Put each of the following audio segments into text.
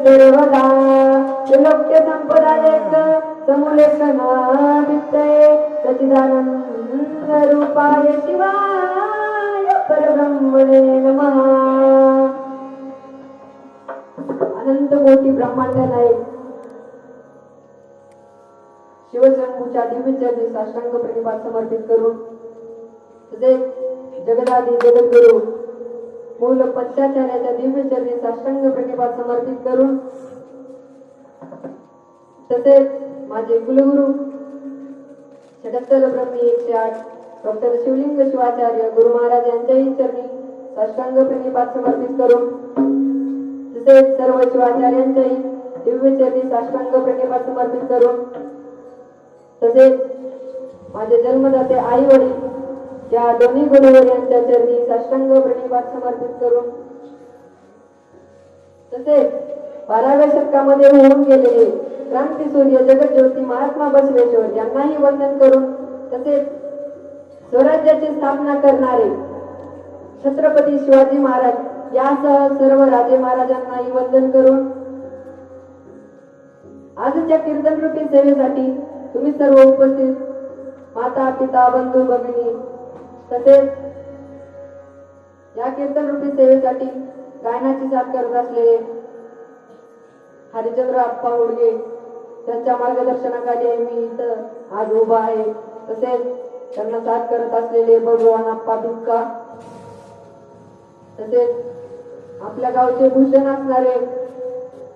सर्वदा लोक्य संपदायक समुलेखनादित्य सच्चिदानंद रूपाय शिवाय परब्रह्मणे नमः. अनंत कोटी ब्रह्मांड नाही शिवशंभूच्या दिव्यचरणी साष्टांग प्रणिपात समर्पित करून तसेच जगदादी जगद्गुरु मूल पंचाचार्याच्या दिव्यचरणी साष्टांग प्रणिपात समर्पित करून तसेच माझे कुलगुरु षडत्तर ब्रह्मी 108 डॉक्टर शिवलिंग शिवाचार्य गुरु महाराज यांच्याही चरणी साष्टांग प्रणिपात समर्पित करून तसेच सर्व शिवाचार्यांच्याही दिव्यचरणी साष्टांग प्रणिपात समर्पित करून तसेच माझे जन्मदाते आई वडील या दोन्ही गुरुवर यांच्या चरणी साष्टांग प्रणिपात समर्पित करून तसेच 12व्या शतकामध्ये होऊन गेलेले क्रांती सूर्य जगज्योती महात्मा बसवेश्वर यांनाही वंदन करून तसेच स्वराज्याची स्थापना करणारे छत्रपती शिवाजी महाराज यासह सर्व राजे महाराजांनाही वंदन करून आजच्या कीर्तन रूपी सेवेसाठी तुम्ही सर्व उपस्थित माता पिता बंधू भगिनी तसेच या कीर्तन रूपी सेवेसाठी गायनाची साथ करत असलेले हरिचंद्र आप्पा उडगे त्यांच्या मार्गदर्शनाखाली मी इथं आज उभा आहे. तसेच त्यांना साथ करत असलेले भगवान आप्पा भिक्का तसेच आपल्या गावचे भूषण असणारे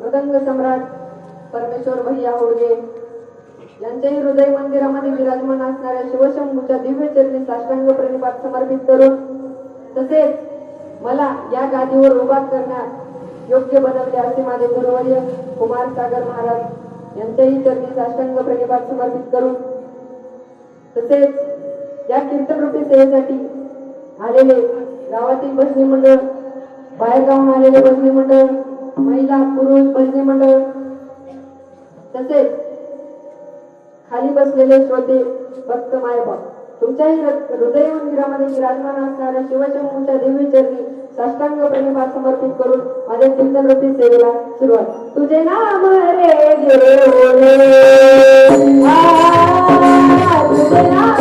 मृदंग सम्राट परमेश्वर भैया उडगे यांच्याही हृदय मंदिरामध्ये विराजमान असणाऱ्या शिवशंभूच्या दिव्य चरणी साष्टांग प्रणिपात समर्पित करून तसेच मला या गादीवर उभा करण्यात योग्य बनवले असे माझे गुरुवर्य कुमार सागर महाराज यांच्याही चरणी साष्टांग प्रणिपात समर्पित करून तसेच या कीर्तनरूपी सेवेसाठी आलेले गावातील भजनी मंडळ बाहेरगावून आलेले भजनी मंडळ महिला पुरुष भजनी मंडळ तसेच खाली बसलेले श्रोते भक्त मायबाप तुमच्याही हृदय मंदिरामध्ये विराजमान असणाऱ्या शिवशंभूच्या दिव्य चरणी साष्टांग प्रणिपात समर्पित करून माझ्या कीर्तन रूपी सेवेला सुरुवात. तुझे नाम रे घेऊन तुझे नाम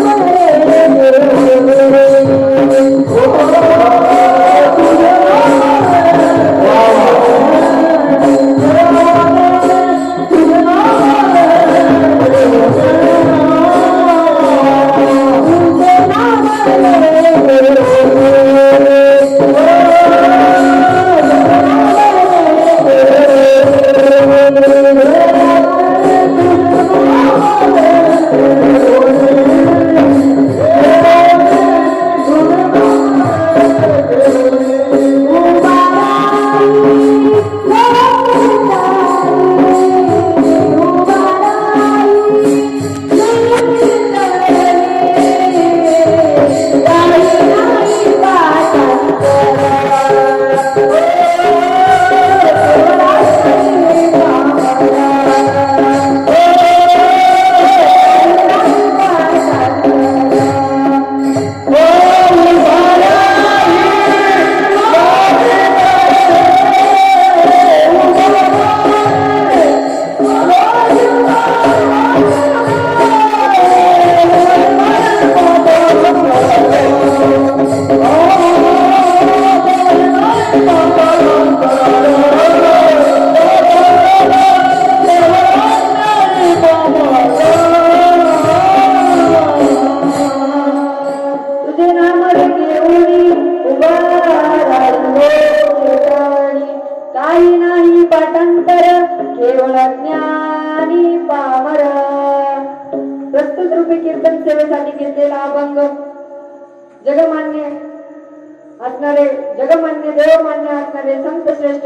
जगमान्य देवमान्य असणारे संत श्रेष्ठ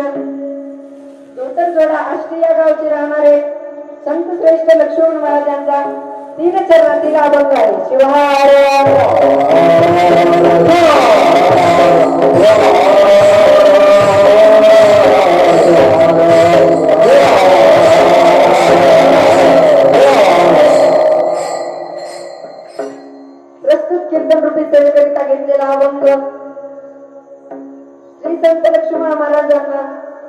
जोडा आष्टी या गावचे राहणारे संत श्रेष्ठ लक्ष्मण महाराजांचा 3 चरणातील अभंग आहे. शिवाय प्रस्तुत कीर्तन रूपी सेवेकरिता घेतलेला अभंग श्री संत लक्ष्मण महाराजांना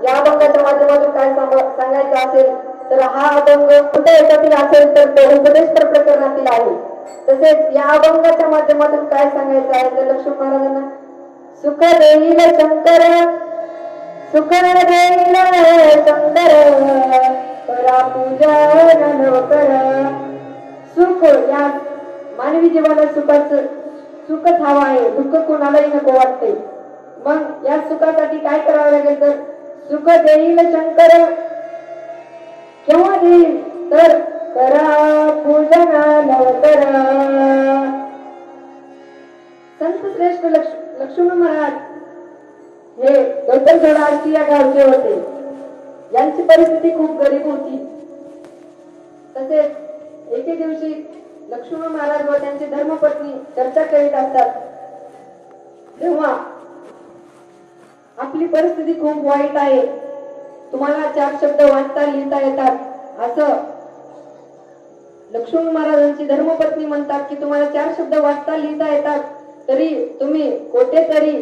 या अभंगाच्या माध्यमातून काय सांगायचा असेल तर हा अभंग कुठे याच्यातील असेल तर तो उपदेश प्रकरणातील आहे. तसेच या अभंगाच्या माध्यमातून काय सांगायचं आहे तर लक्ष्मण महाराजांना सुख देईल शंकर, सुख देईल शंकर, करा पूजन लवकर. सुख या मानवी जीवनात सुखच हवं आहे, दुःख कोणालाही नको वाटते. मग या सुखासाठी काय करावं लागेल तर सुख देईल शंकर, केव्हा देईल तर करा पूजन लवकर. संत श्रेष्ठ लक्ष्मण महाराज हे गौतम या गावचे होते. यांची परिस्थिती खूप गरीब होती. तसेच एके दिवशी लक्ष्मण महाराज व त्यांची धर्मपत्नी चर्चा करीत असतात तेव्हा आपली परिस्थिती खूप वाईट आहे, तुम्हाला 4 शब्द वाचता लिहिता येतात असं लक्ष्मण महाराजांची धर्मपत्नी म्हणतात की तुम्हाला 4 शब्द वाचता लिहिता येतात तरी तुम्ही कोठेतरी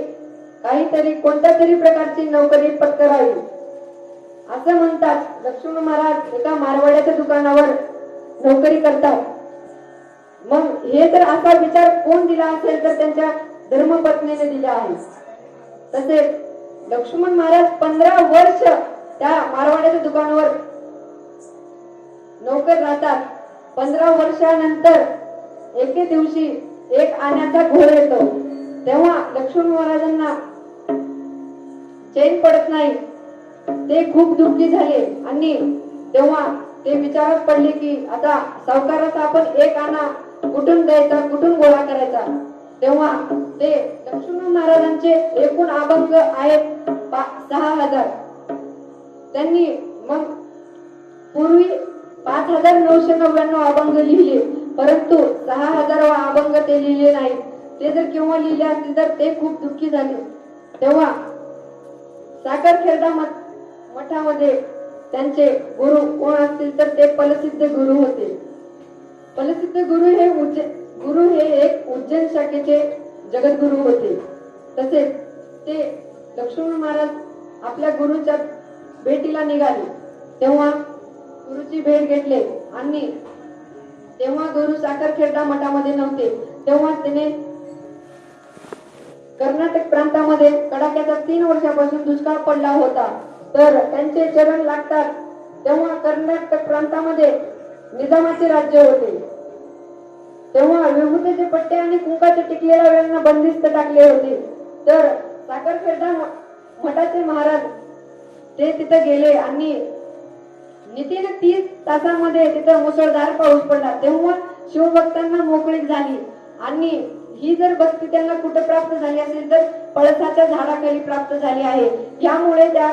काहीतरी कोणत्या तरी प्रकारची नोकरी पत्करावी असं म्हणतात. लक्ष्मण महाराज एका मारवाड्याच्या दुकानावर नोकरी करतात. मग हे तर असा विचार कोण दिला असेल तर त्यांच्या धर्मपत्नीने दिला आहे. तसेच लक्ष्मण महाराज 15 वर्ष त्या मारवाड्याच्या दुकानावर नोकर राहतात. 15 वर्षानंतर एके दिवशी एक आण्याचा घोर येतो. तेव्हा लक्ष्मण महाराजांना चैन पडत नाही. ते खूप दुःखी झाले आणि तेव्हा ते विचारात पडले की आता सावकाराचा आपण एक आणा कुठून द्यायचा, कुठून गोळा करायचा. तेव्हा ते लक्ष्मण महाराजांचे एकूण अभंग आहेत 6000. त्यांनी मग पूर्वी 5999 अभंग लिहिले, परंतु 6000 अभंग ते लिहिले नाही. ते जर केव्हा लिहिले असतील तर ते खूप दुःखी झाले. तेव्हा साखरखेर्डा मठामध्ये त्यांचे गुरु कोण असतील तर ते फलसिद्ध गुरु होते. फलसिद्ध गुरु हे एक उज्जैन शाखेचे जगद्गुरु होते. तसेच ते लक्ष्मण महाराज आपल्या गुरुच्या भेटीला निघाले तेव्हा गुरुची भेट घेतले आणि तेव्हा गुरु साखरखेर्डा मठामध्ये नव्हते. तेव्हा त्याने कर्नाटक प्रांतामध्ये कडाक्याचा 3 वर्षापासून दुष्काळ पडला होता. तर त्यांचे चरण लागतात तेव्हा कर्नाटक प्रांतामध्ये निजामाचे राज्य होते. तेव्हा विभूतीचे पट्टे आणि कुंकाचे टिकलेल्या वेळांना बंदिस्त टाकले होते. तर साखरखेर्डा मठाचे महाराज ते तिथे गेले आणि नितीन 30 तासामध्ये तिथं मुसळधार पाऊस पडला. तेव्हा शिवभक्तांना मोकळीक झाली आणि ही जर भक्ती त्यांना कुठे प्राप्त झाली असेल तर पळसाच्या झाडाखाली प्राप्त झाली आहे. यामुळे त्या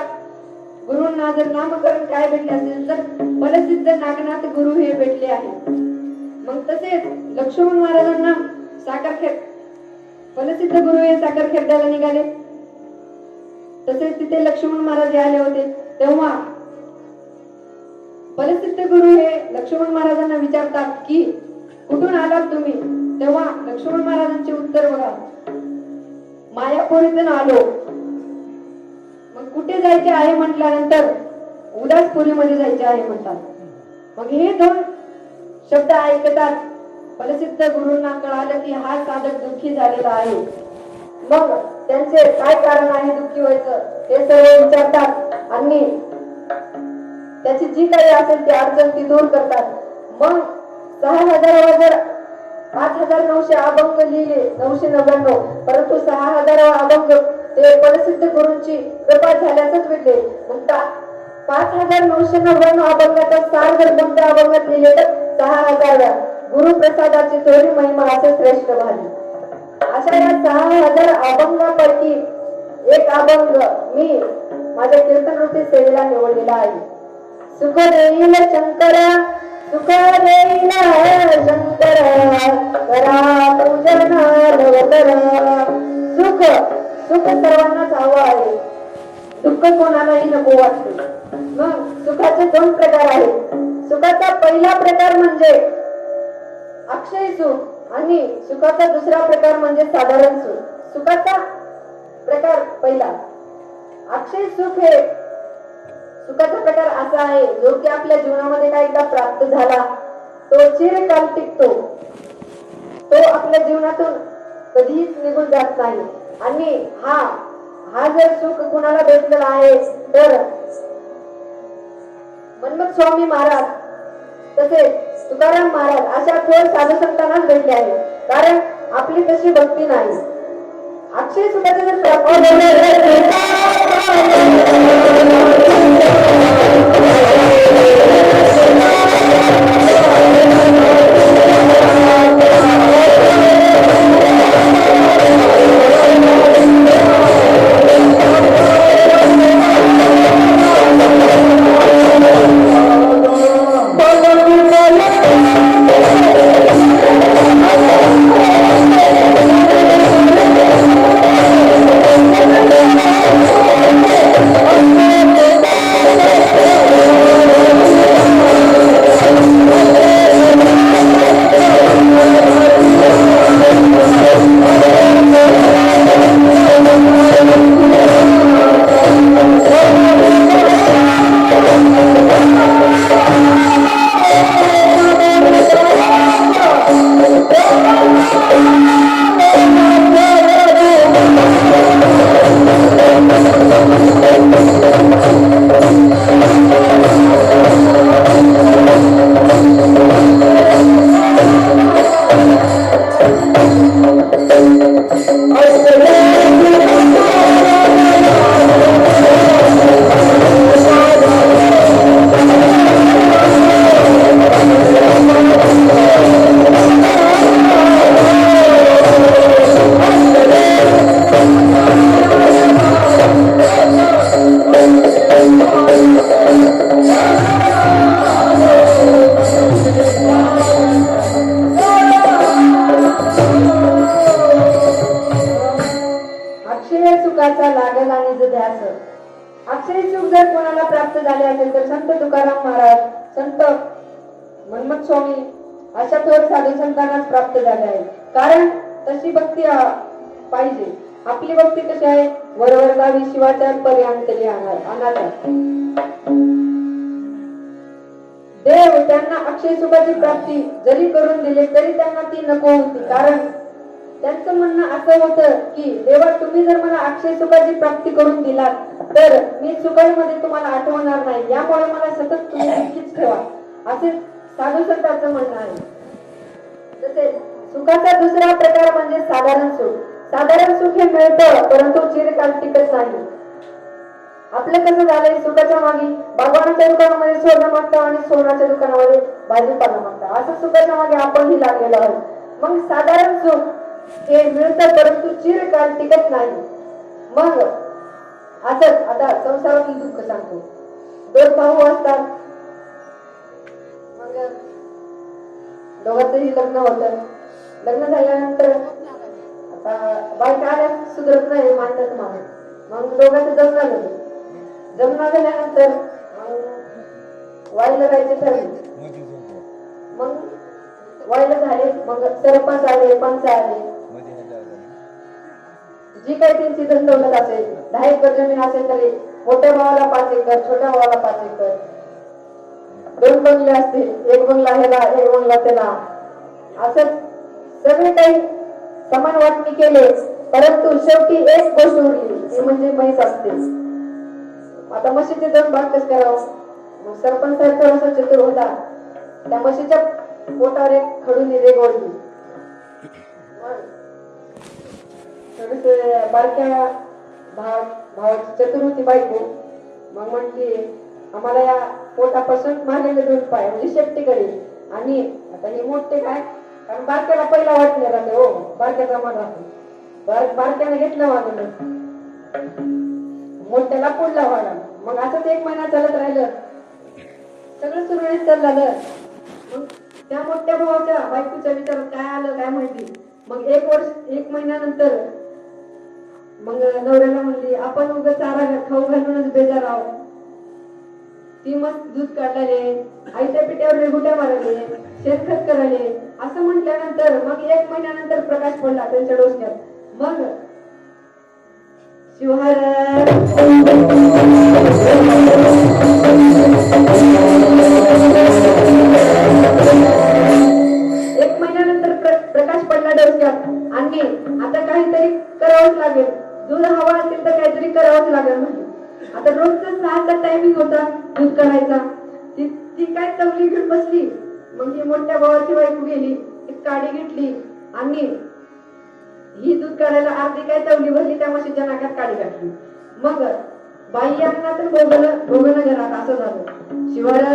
गुरूंना जर नामकरण काय भेटले असेल तर फलसिद्ध नागनाथ गुरु हे भेटले आहे. मग तसेच लक्ष्मण महाराजांना फलसिद्ध गुरु हे साखरखेर्ड्याला निघाले. तसेच तिथे लक्ष्मण महाराज आले होते. तेव्हा फलसिद्ध गुरु हे लक्ष्मण महाराजांना विचारतात की कुठून आलात तुम्ही. तेव्हा लक्ष्मण महाराजांचे उत्तर बघा, मायापुरीतून आलो. मग कुठे जायचे आहे म्हटल्यानंतर उदासपुरीमध्ये जायचे आहे म्हणतात. मग हे 2 शब्द ऐकतात फलसिद्ध गुरूंना कळालं की हा साधक दुःखी झालेला आहे. मग त्यांचे काय कारण आहे दुःखी व्हायचं हे सर्व विचारतात आणि त्याची जी काही असेल ती अडचण ती दूर करतात. मग 6000 जर 5900 अभंग लिहिले 999, परंतु 6000 अभंग ते फलसिद्ध गुरूंची कृपा झाल्यासच भेटले. मग 5999 अभंगाचा सार जर कोणत्या अभंगात लिहिले तर 6000 गुरुप्रसादाची थोडी महिमा असे श्रेष्ठ भाली. अशा या 6000 अभंगापैकी एक अभंग मी माझ्या कीर्तन रूपी सेवेला निवडलेला आहे. सुख देईल शंकर, सुख देईल शंकर, करा पूजन लवकर. सुख सर्वांनाच हवं आहे, दुःख कोणालाही नको वाटते. मग सुखाचे 2 प्रकार आहेत. सुखाचा पहिला प्रकार म्हणजे अक्षय सुख आणि सुखाचा दुसरा प्रकार म्हणजे साधारण सुख. सुखाचा प्रकार पहिला अक्षय सुख हे सुखाचा प्रकार असा आहे जो की आपल्या जीवनामध्ये काही एकदा प्राप्त झाला तो चिरकाल टिकतो, तो आपल्या जीवनातून कधीच निघून जात नाही. आणि हा जर सुख कुणाला भेटलेला आहे तर मन्मथ स्वामी महाराज तसेच तुकाराम महाराज अशा थोर साधू संतांनाच भेटले आहे. कारण आपली तशी भक्ती नाही. अक्षय सुखाचे जर अक्षय सुख जर कोणाला प्राप्त झाले असेल तर संत तुकाराम महाराज, संत मन्मथ स्वामी अशा थोर साधू संतांनाच प्राप्त झाले आहे. कारण तशी भक्ती पाहिजे. आपली भक्ती कशी आहे? वरवर गावी शिवाचार पर्यंतली अनाथ देव त्यांना अक्षय सुखाची प्राप्ती जरी करून दिले तरी त्यांना ती नको होती. कारण त्यांचं म्हणणं असं होतं की देवा तुम्ही जर मला अक्षय सुखाची प्राप्ती करून दिलात तर मी सुखामध्ये तुम्हाला आठवणार नाही, यामुळे मला सतत तुम्ही दुःखीच ठेवा, असे साधू संतांचं म्हणणं आहे. तसेच सुखाचा दुसरा प्रकार म्हणजे साधारण सुख. साधारण सुख हे मिळतं परंतु चिरकाल टिकत नाही. आपलं कसं झालंय, सुखाच्या मागे भगवानाच्या दुकानामध्ये सोनं मागतं आणि सोनाच्या दुकानामध्ये भाजीपाला मागतं, असं सुखाच्या मागे आपणही लागलेलो आहोत. मग साधारण सुख हे मिळतं परंतु चिरकाल टिकत नाही. मग असंच आता संसारातील दुःख सांगतो. दोन भाऊ असतात, मग दोघांचंही लग्न होतं. लग्न झाल्यानंतर आता बायका आल्या सुधरत नाही मानतात मला. मग दोघांचं जमणं झालं. जमणं झाल्यानंतर मग वाईला जायचे ठरले. मग वाईला झाले, मग सरपंच आले, पंच आले. जी काही त्यांची धनदौलत असेल, 10 एकर जमीन असेल तरी मोठ्या भावाला 5 एकर, छोट्या भावाला 5 एकर, 2 बंगले असतील, 1 बंगला ह्याला, 1 बंगला त्याला, असं सगळे काही समान वाटणी केले. परंतु शेवटी एक गोष्ट उरली, ती म्हणजे म्हैस असते. आता म्हशीचे 2 भाग कसं करावं? मग सरपंच साहेब थोडासा चतुर होता. त्या म्हशीच्या पोटावर एक खडून रेगवली. बारक्या भावाची चतुर होती बायको. मग म्हटली आम्हाला या पोटापासून मारलेले 2 पाय म्हणजे शेपटी करेल. आणि आता हे मोठे काय, कारण बारक्याला पहिला वाटणे राहते. हो, बारक्याचा मान राहतो. बारक्याने घेतलं वागलं, मोठ्याला पुढला वागा. मग असंच 1 महिना चालत राहिलं, सगळं सुरळीत चाललं. मग त्या मोठ्या भावाच्या बायकोच्या विचारात काय आलं काय माहिती. मग 1 महिन्यानंतर मग नवऱ्याला म्हणली आपण उगाच चारा खाऊ घालूनच बेजार आहोत. ती मस्त दूध काढले, आईच्या पिठ्यावर रेगुट्या मारले, शेणखत करायले. असं म्हटल्यानंतर मग 1 महिन्यानंतर प्रकाश पडला त्यांच्या डोसक्यात. मग शिवहर ती काय तवली घेऊन बसली. मग ही मोठ्या भावाची बायको गेली, एक काडी घेतली आणि ही दूध काढायला अर्धी काय तवली भरली, त्या म्हशीच्या नाकात काडी घातली. मग बाई अंगणात भोगन घरात असं झालं. शिवाला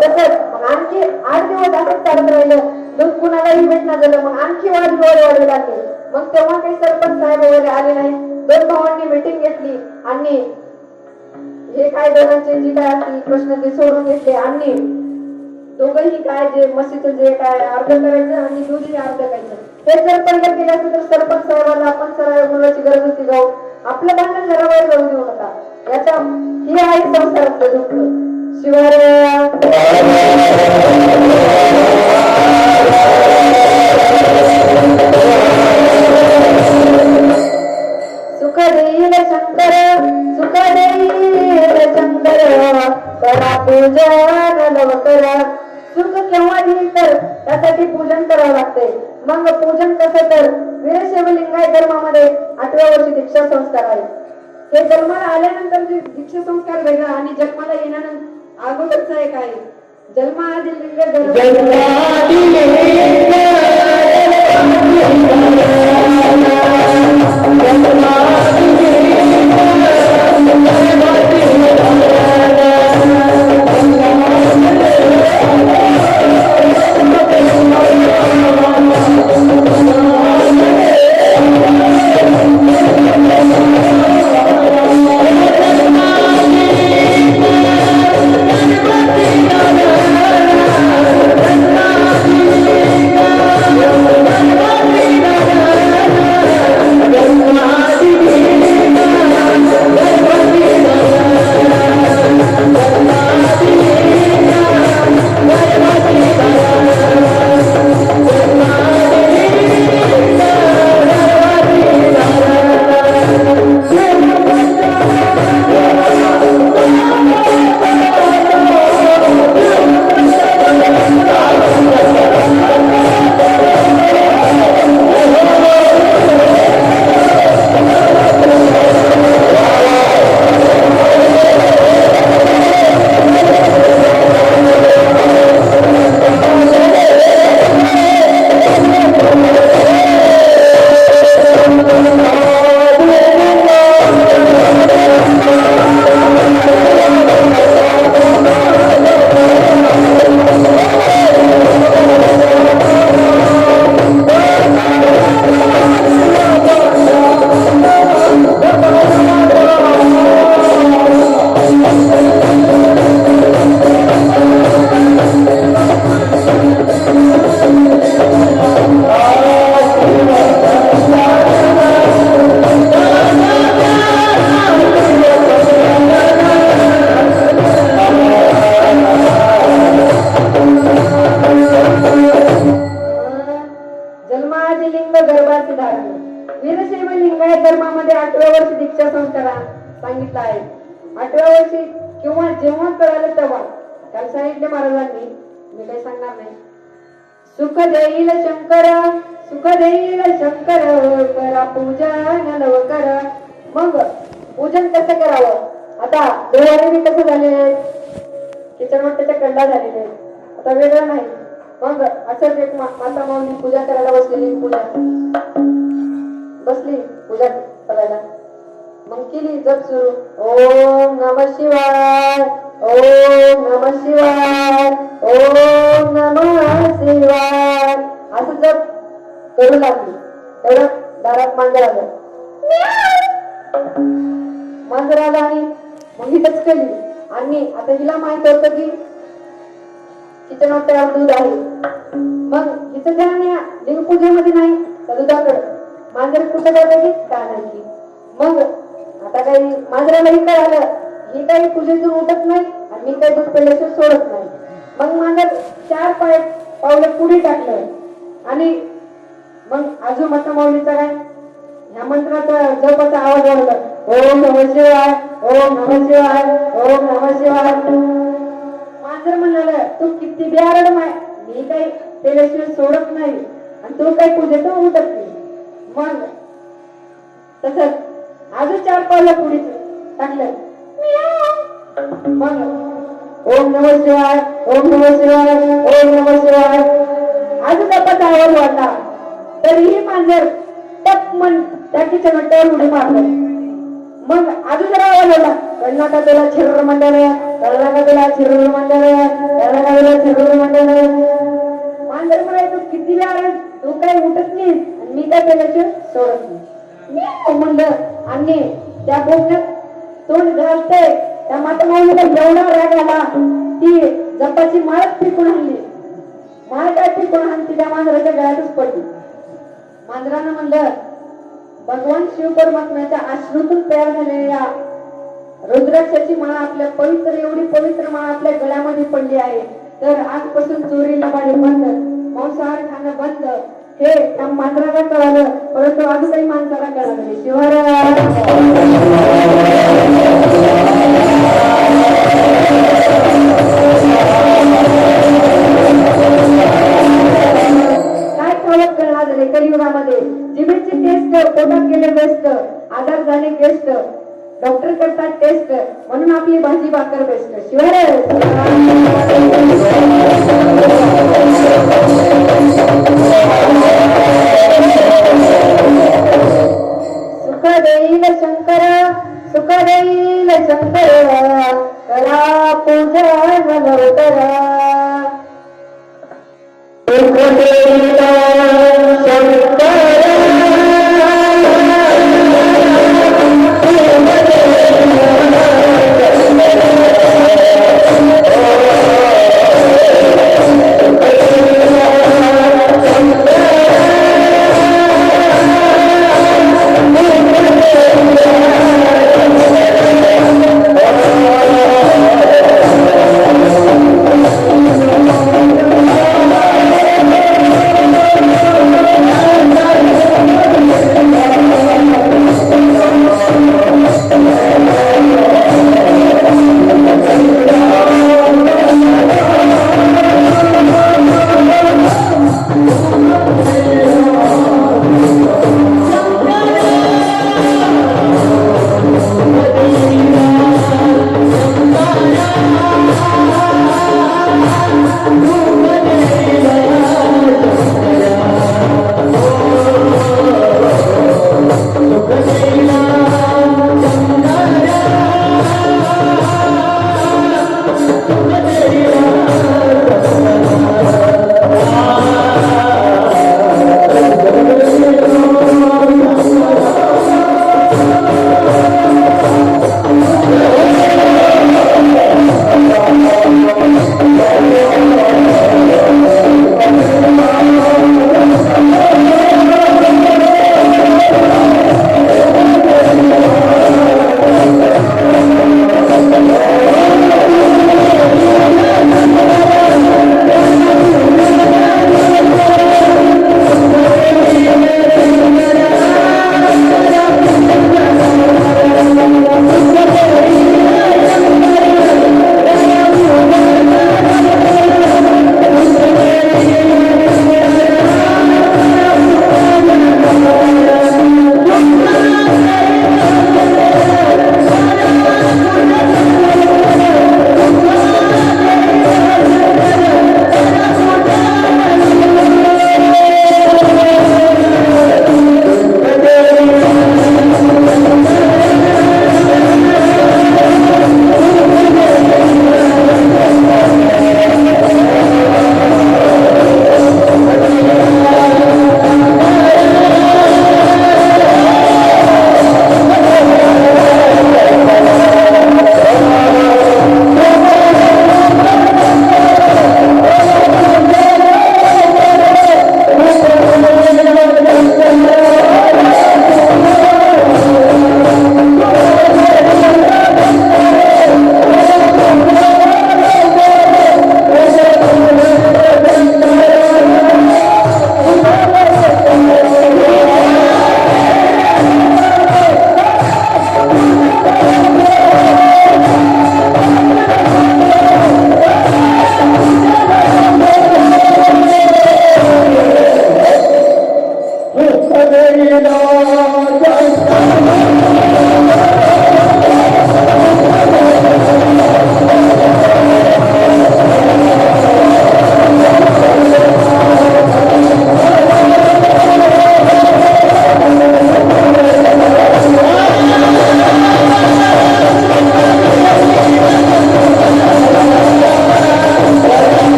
तसंच मग आणखी 8 दिवस असंच चालत राहिलं. दूध कुणालाही भेटणार झालं. मग आणखी वाढ लागले. मग तेव्हा काही सरपंच साहेब वगैरे आले नाही. 2 भावांनी मीटिंग घेतली आणि हे काय दोघांचे जे काय असतील प्रश्न ते सोडून घेतले आणि दोघंही काय जे म्हशीचं जे काय अर्ध करायचं आणि दूधही अर्ध करायचं. हे जर पहिलं केलं असतं तर सरपंच साहेबांना आपण सराव बोलायची गरज होती. जाऊ आपलं भांडण घराबाहेर जाऊ देऊ नका. याचा ही आहे संसारातलं दुःख. शिवाय सुख देईल शंकर, सुख देईल शंकर, करा पूजन लवकर. सुख केव्हा देईल तर त्यासाठी पूजन करावं लागते. मग पूजन कसं तर वीरशैव लिंगायत धर्मामध्ये 8व्या वर्षी दीक्षा संस्कार आहे. हे जन्माला आल्यानंतर जे दीक्षा संस्कार वेगळा आणि जन्माला येण्यानंतर अगोदरचा एक आहे. जन्माआधी लिंग वीरशैव लिंगायत धर्मामध्ये 8व्या वर्षी दीक्षा संस्कार सांगितला आहे. 8व्या वर्षी किंवा जेव्हा कळालं तेव्हा काल सांगितले महाराजांनी, मी काही सांगणार नाही. सुख देईल शंकर, सुख देईल शंकर, करा पूजन लवकर. मग पूजन कसं करावं? आता देवाने कसं झाले, किचनवट्ट्याच्या कंडा झालेले, आता वेगळं नाही. मग असंच एक माता माऊली पूजा करायला बसलेली, पूजा करायला. मग केली जप सुरू, ओम नमः शिवाय, ओम नमः शिवाय, ओम नमः शिवाय असं जप करू लागली. तेवढं दारात मांजर आलं, मांजर आला आणि मग ही केली. आणि आता हिला माहित होतं की किचन वाट्यावर दूध आहे. मग हिचं ध्यान या लिंगपूजेमध्ये नाही तर दुधाकडे. मांजर कुठं जातं की का नाही. मग आता काही मांजरालाही कळालं ही काही पूजेतून उठत नाही आणि मी काही दूध पेल्याशिवाय सोडत नाही. मग मांजर 4 पावलं पुढे टाकलं आणि मग आजू माता माऊलीचा काय ह्या मंत्राचा जपाचा आवाज वाढला, ओम नमः शिवाय, ओम नमः शिवाय, ओम नमः शिवाय. मांजर म्हणाल तू किती बेआरड माय, मी काही पेल्याशिवाय सोडत नाही आणि तू काही पूजेतून उठत नाही. मग तसंच अजून 4 पावलं पुढे टाकलं. मग ओम नमः शिवाय, ओम नमः शिवाय, ओम नमः शिवाय. अजून गप्पाचा आवाज वाटला तरीही मांजर टप मन त्या किचनवर उडी मारलं. मग अजून जरा आवाज आला, कळला का तुला छिर्र मंडळ, कळला का तुला छिर्र मंडळ, कळला का तुला छिर्र मंडळ. मांजर म्हणायचं किती वेळा तू काय उठत नाही आणि मी काय केल्याशिवाय सोडत नाही. मी म्हणलं आणि त्या बोकण्यात तोंड घालतंय. त्या माता माऊलीला एवढा राग आला ती जपाची माळच फेकून आणली. माळ काय फेकून आणली त्या मांजराच्या गळ्यातच पडली. मांजरानं म्हणलं भगवान शिव परमात्म्याच्या अश्रूतून तयार झालेल्या रुद्राक्षाची माळा आपल्या पवित्र एवढी पवित्र माळा आपल्या गळ्यामध्ये पडली आहे. तर आजपासून चोरी लबाडी बंद, मांसाहार खाणं बंद. हे त्या मांजराला कळालं, परंतु अजून काही माणसाला कळालं नाही. शिवराय काय खावत करणार झाले कलियुगामध्ये. जिभेची टेस्ट पोटात गेले बेस्ट, आजार झाले गेस्ट, डॉक्टर करतात टेस्ट, म्हणून आपली भाजी भाकर बेस्ट. शिवाय सुख देईल शंकर, सुख देईल शंकर, करा पूजन लवकर. सुख देईल शंकर,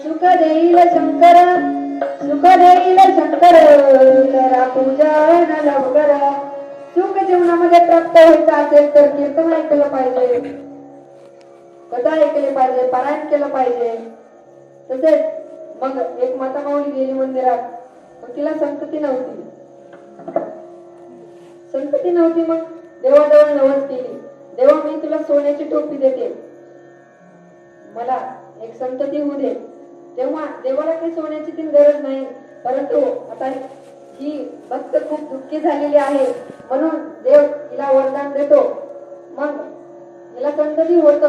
सुख देईल शंकर, सुख देईल शंकर, करा पूजन लवकर. सुख जीवनामध्ये प्राप्त व्हायचं असेल तर कीर्तन ऐकलं पाहिजे, कथा ऐकली पाहिजे, पारायण केलं पाहिजे. तसेच मग एक माता माऊली गेली मंदिरात, मग तिला संतती नव्हती, संतती नव्हती. मग देवाजवळ नवस केली, देवा मी तुला सोन्याची टोपी देते, मला एक संतती होऊ दे. तेव्हा देवाला काही सोन्याची ती गरज नाही, परंतु आता ही भक्त खूप दुःखी झालेली आहे म्हणून देव तिला वरदान देतो. मग तिला संतती होत,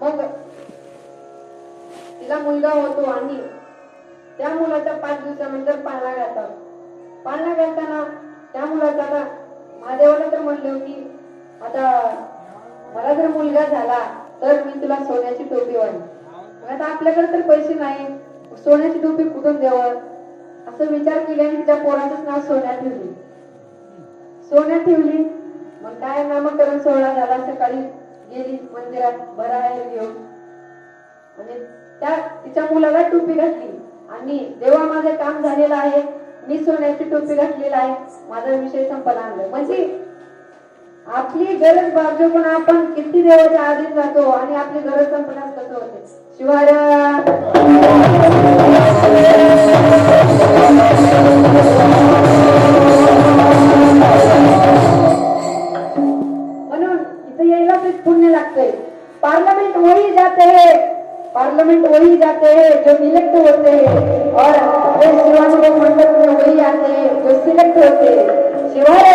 मग तिला मुलगा होतो आणि त्या मुलाच्या 5 दिवसानंतर पाळणा घालतात. पाळणा घालताना त्या मुलाचा आता महादेवाला तर म्हणलं की आता मला जर मुलगा झाला तर मी तुला सोन्याची टोपी वाढी. आता आपल्याकडे तर पैसे नाही, सोन्याची टोपी कुठून द्यावं असं विचार केल्याने तिच्या पोराचंच नाव सोन्या ठेवली. सोन्या ठेवली. मग काय नामकरण सोहळा झाला, सकाळी गेली मंदिरात भरायला घेऊन आणि त्या तिच्या मुलाला टोपी घातली आणि देवा माझं काम झालेलं आहे, मी सोन्याची टोपी घातलेला आहे, माझा विषय संपला आणलं. म्हणजे आपली गरज बाजू पण आपण किती देवाच्या आधीच जातो आणि आपली गरज संपण्यास कसं होते. शिवाय म्हणून इथे यायला पुण्य लागतंय. पार्लियामेंट वही जाते है, पार्लियामेंट वही जाते हैं जो इलेक्ट होते हैं और शिवाजी मंडप में वही आते हैं जो सिलेक्ट होते हैं. शिवाय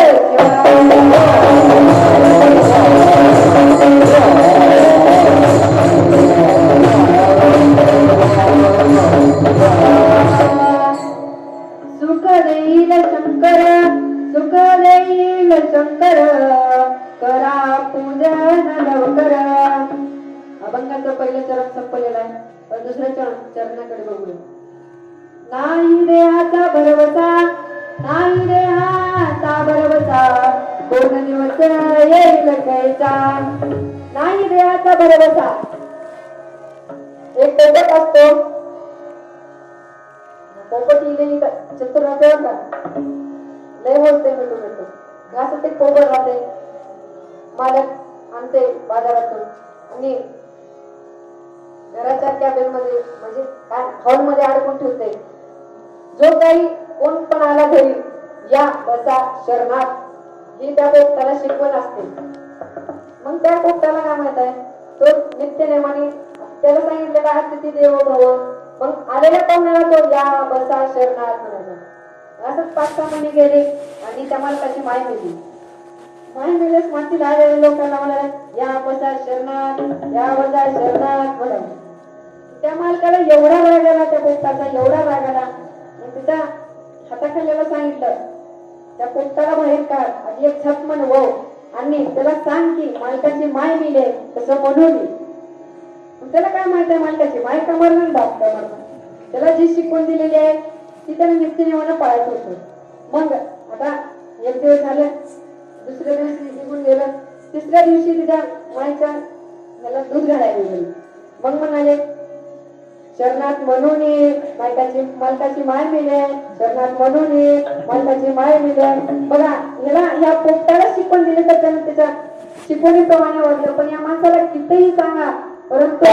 सुख देईल शंकर, सुख देईल शंकर, करा पूजन लवकर. अभंगाचं पहिलं चरण संपलेलं आहे, तर दुसऱ्या चरणाकडे बघूया. नाही देहाचा भरवसा, नाही देहाचा भरवसा, कोण दिवस येईल कैसा. नाही देहाचा भरवसा. एक पोपट असतो, पोपट इले चतुर राहते का, लय बोलते मिठू. असं ते पोपट राहते, मालक आणते बाजारातून आणि घराच्या कॅबिन मध्ये म्हणजे हॉल मध्ये अडकून ठेवते. जो काही कोण पण आला घरी, या बसा शरणात, ही त्या पोपटाला शिकवण असते. मग त्या पोपटाला काय माहित आहे, तो नित्य नेमाने त्याला सांगितलेलं अतिथी देवो भव. मग आलेल्या पाहुण्याला तो या बसा शरणात म्हणायचा. असंच 5-6 महिने गेले आणि त्या मालकाची माय मिळली. माय मिळेस माती आलेल्या लोकांना म्हणाले या बसा शरणात, या बसा शरणात म्हणाले. त्या मालकाला एवढा राग आला, त्या पोपटाचा एवढा राग आला, तिच्या हाताखाल्याला सांगितलं त्या पोपटाला बाहेर काढ, आधी एक छप म्हणवं आणि त्याला सांग की मालकाची माय मिले तसं म्हणून. त्याला काय माहित आहे मालकाची माय का मरण बाप का मरण. त्याला जी शिकवण दिलेली आहे ती त्याला नित्य नियमानं पाळत होतं. मग आता एक दिवस झालं, दुसऱ्या दिवशी निघून गेलं, तिसऱ्या दिवशी तिच्या मायच्या त्याला दूध घालायला गेलं. मग म्हणाले शरणात म्हणून मालकाची माय मिळे, शरणात म्हणून मालकाची माय मिळे. बघा ह्याला ह्या पोपटाला शिकवण दिली तर त्यानं त्याच्या शिकवणीप्रमाणे वाटलं. पण या माणसाला कितीही सांगा परंतु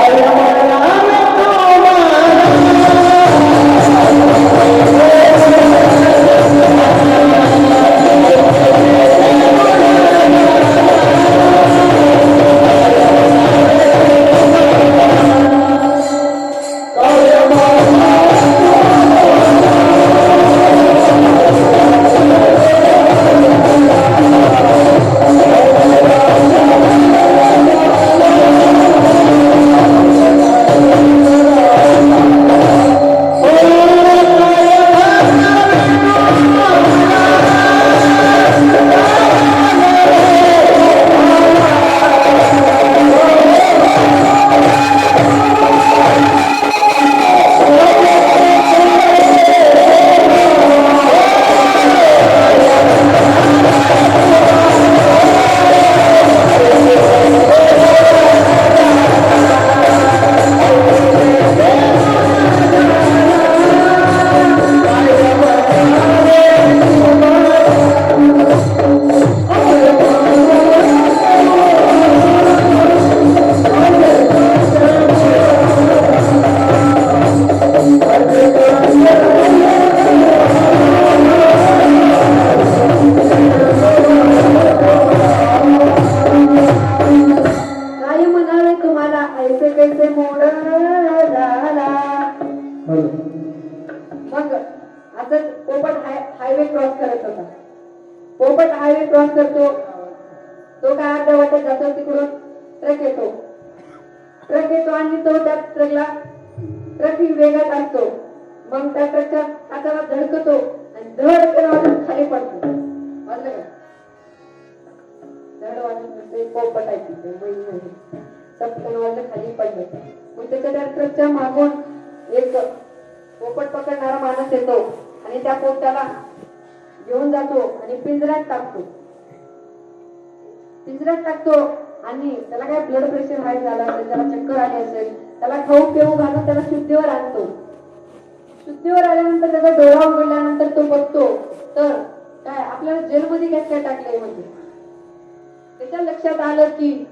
मग असंच पोपट हायवे क्रॉस करत होता. पोपट हायवे क्रॉस करतो. तो काय अर्ध्या वाटेत जातो, तिकडून ट्रक येतो. ट्रक येतो आणि तो त्या ट्रक ही वेगात असतो. मग त्या ट्रकच्या हाताला धडकतो आणि धडकन वाजून खाली पडतो. वाजलं का? धड वाजून ते पोपट आहे तिथे बैल नाही. चपकन वाजलं, खाली पडलं. मग त्याच्या त्या ट्रकच्या मागून एक पोपट पकडणारा माणूस येतो आणि त्या पोपटाला घेऊन जातो आणि पिंजऱ्यात टाकतो आणि त्याला काय ब्लड प्रेशर हाय झाला असेल, त्याला चक्कर आली असेल, त्याला खाऊ पिऊ घालून त्याला शुद्धीवर आणतो. शुद्धीवर आल्यानंतर त्याचा डोळा उघडल्यानंतर तो बघतो तर काय आपल्याला जेलमध्ये काय टाकलंय. म्हणजे त्याच्या लक्षात आलं की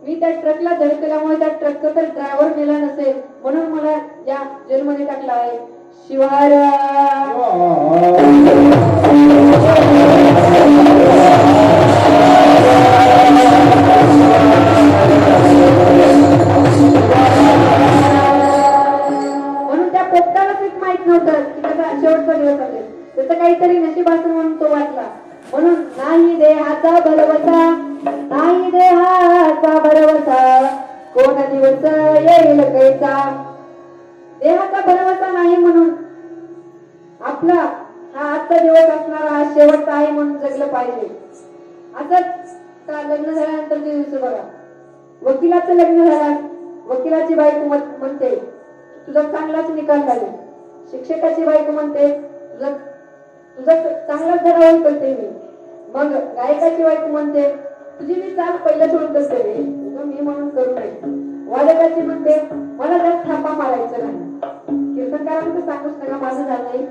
मी त्या ट्रकला धडकल्यामुळे त्या ट्रकचा तर ड्रायव्हर मेला नसेल, म्हणून मला या जेलमध्ये टाकला आहे. शिवाराम म्हणून त्या पोपटालाच एक माहित नव्हतं की त्याचा शेवटचा दिवस असेल. त्याचं काहीतरी नशीब असेल म्हणून तो वाटला. म्हणून नाही देहाचा भरवसा, नाही देहाचा भरवसा, कोण दिवस येईल कैसा. देहाचा भरवसा नाही म्हणून आपला हा आजचा दिवस असणारा हा शेवटचा आहे म्हणून जगलं पाहिजे. असंच का लग्न झाल्यानंतर ते दिवस बघा, वकिलाचं लग्न झालं, वकिलाची बायको म्हणते तुझा चांगलाच निकाल झाला. शिक्षकाची बायको म्हणते तुझा चांगलाच धडा होईल करते मी. मग गायकाची बायको म्हणते तुझी मी चाल पहिलं सोडून करते मी म्हणून करू नये. वादकाची म्हणते मला जास्त थापा मारायचं नाही. कीर्तनकारांचं सांगूच नका, माझं झालं नाही.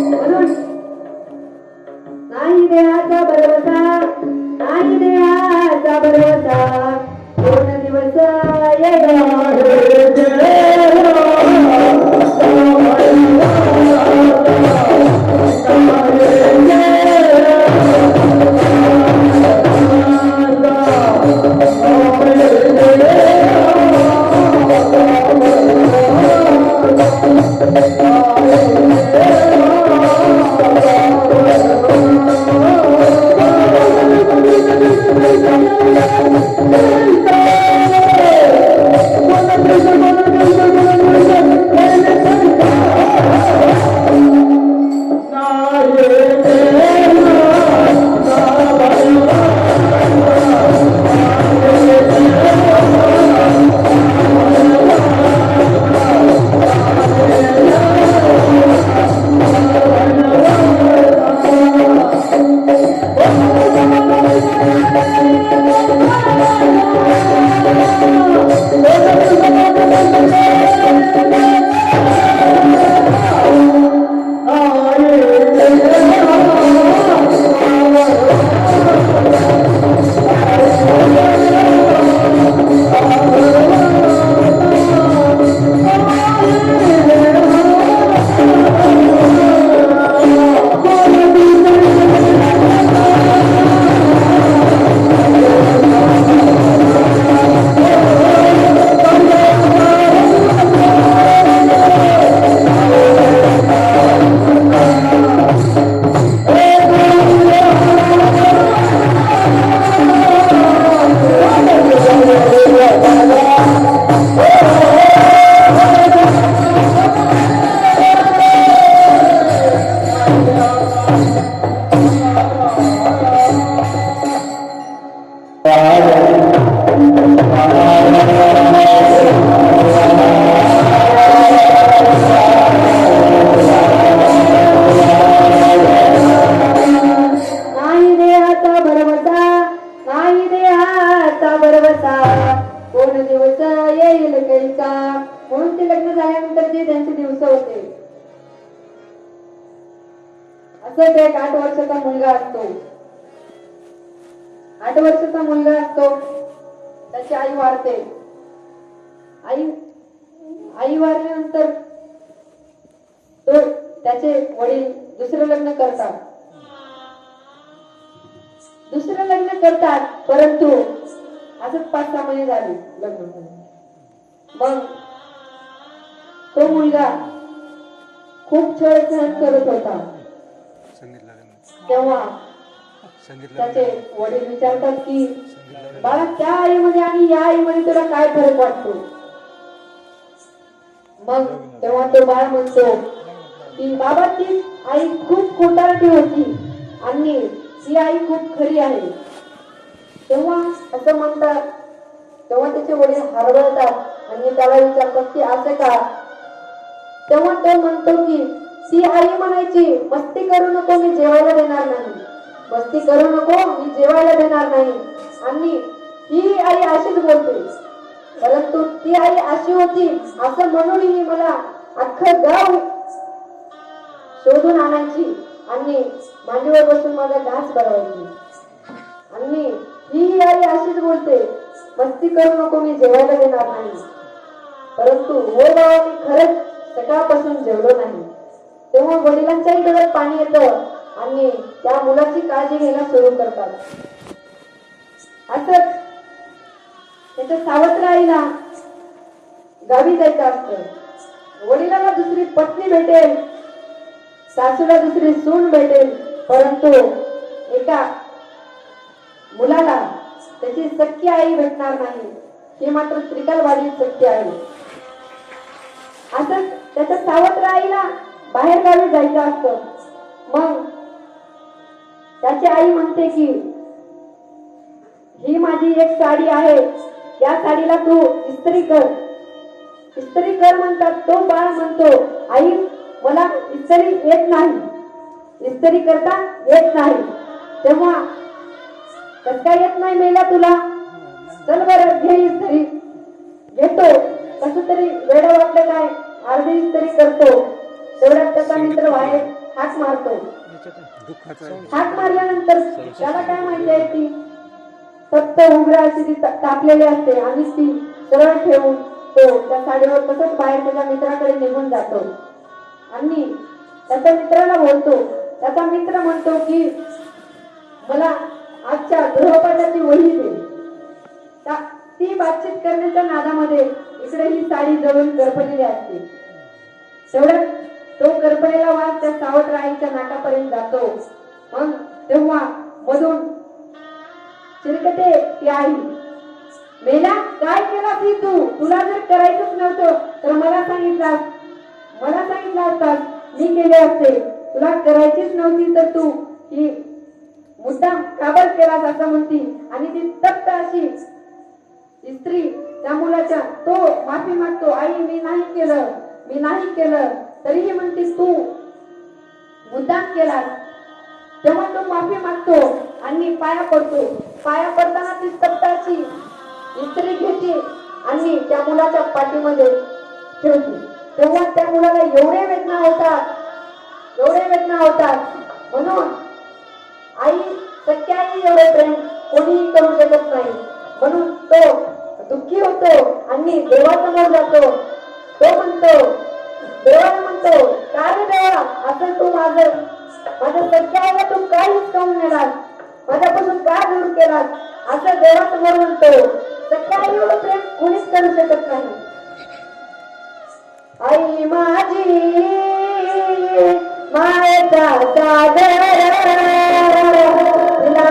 म्हणून नाही देहाचा भरवसा, नाही देहाचा भरवसा, दोन दिवस असंच एक 8 वर्षाचा मुलगा असतो. 8 वर्षाचा मुलगा असतो, त्याची आई वारते. आई वारल्यानंतर तो त्याचे वडील दुसरं लग्न करतात. परंतु असंच 5-6 महिने झाले लग्न होऊन. मग तो मुलगा खूप छळ सहन करत होता. तेव्हा त्याचे वडील विचारतात की बाळा त्या आईमध्ये आणि या आईमध्ये तुला काय फरक वाटतो. मग तेव्हा तो बाळ म्हणतो की बाबा ती आई खूप खोटारडी होती आणि ही आई खूप खरी आहे. तेव्हा असं म्हणतात. तेव्हा त्याचे वडील हरवतात आणि त्याला विचारतात की असं का. तेव्हा तो म्हणतो की ती आई म्हणायची मस्ती करू नको मी जेवायला देणार नाही. मस्ती करू नको मी जेवायला देणार नाही. आणि ही आई अशीच बोलते. परंतु ती आई अशी होती असं म्हणूनही मला अख्खं गाव शोधून आणायची आणि मांडीवर बसून माझा घास भरवायची. आणि ही आई अशीच बोलते मस्ती करू नको मी जेवायला देणार नाही. परंतु हो बाबा मी खरंच सकाळपासून जेवलो नाही. तेव्हा वडिलांच्याही डोळ्यात पाणी येतं आणि त्या मुलाची काळजी घ्यायला सुरू करतात. असंच त्याच्या सावत्र आईला गावी जायचं असतं. वडिलांना दुसरी पत्नी भेटेल, सासूला दुसरी सून भेटेल, परंतु एका मुलाला त्याची सख्खी आई भेटणार नाही. ही मात्र त्रिकालवाडीत सख्खी आई. असंच त्याच्या सावत्र आईला बाहेर गावी जायचं असतं. मग त्याची आई म्हणते की ही माझी एक साडी आहे, या साडीला तू इस्त्री कर. इस्त्री कर म्हणतात. तो बाळ म्हणतो आई मला इस्त्री येत नाही, इस्त्री करता येत नाही. तेव्हा कस काय येत नाही मेला तुला, चल बरं घे इस्त्री. घेतो कस तरी वेळ वाटलं काय अर्धी इस्त्री करतो. तेवढ्यात त्याचा मित्र बाहेर हाक मारतो. हाक मारल्यानंतर त्याला काय माहिती आहे की फक्त उघडा अशी ती टाकलेली असते आणि ती सरळ ठेवून तो त्या साडीवर तसंच बाहेर त्याच्या मित्राकडे निघून जातो. आणि त्याच्या मित्राला बोलतो. त्याचा मित्र म्हणतो की मला आजच्या गृहपाठाची वही दे. ती बातचीत करण्याच्या नादामध्ये इकडे ही साडी जळून करपलेली असते. तेवढ्यात तो करपलेला वास त्या सावत्र आईच्या नाकापर्यंत जातो. मग तेव्हा मधून चिरकते ती आई मेला काय केला ती तू, तुला जर करायचंच नव्हतं तर मला सांगितलं असतास मी केले असते. तुला करायचीच नव्हती तर तू ही मुद्दाम काबर केलास असं म्हणती. आणि ती तप्त अशी स्त्री त्या मुलाच्या तो माफी मागतो. आई मी नाही केलं तरीही म्हणते तू मुद्दाम केलास. तेव्हा तो माफी मागतो आणि पाया पडतो. पाया पडताना ती तप्ताची स्त्री घेते आणि त्या मुलाच्या पाठीमध्ये ठेवते. तेव्हा त्या मुलाला एवढे वेदना होतात म्हणून आई सख्या आई एवढे प्रेम कोणीही करू शकत नाही. म्हणून तो दुःखी होतो आणि देवासमोर जातो. तो म्हणतो देवाला म्हणतो का रे देवा असं तू माझ्या सख्या आईला तू काय हिसकावून नेलास, माझ्यापासून का दूर केलास असं देवासमोर म्हणतो. सख्या आई एवढं प्रेम कोणीच करू शकत नाही. आई माझी मायेचा सागर तिला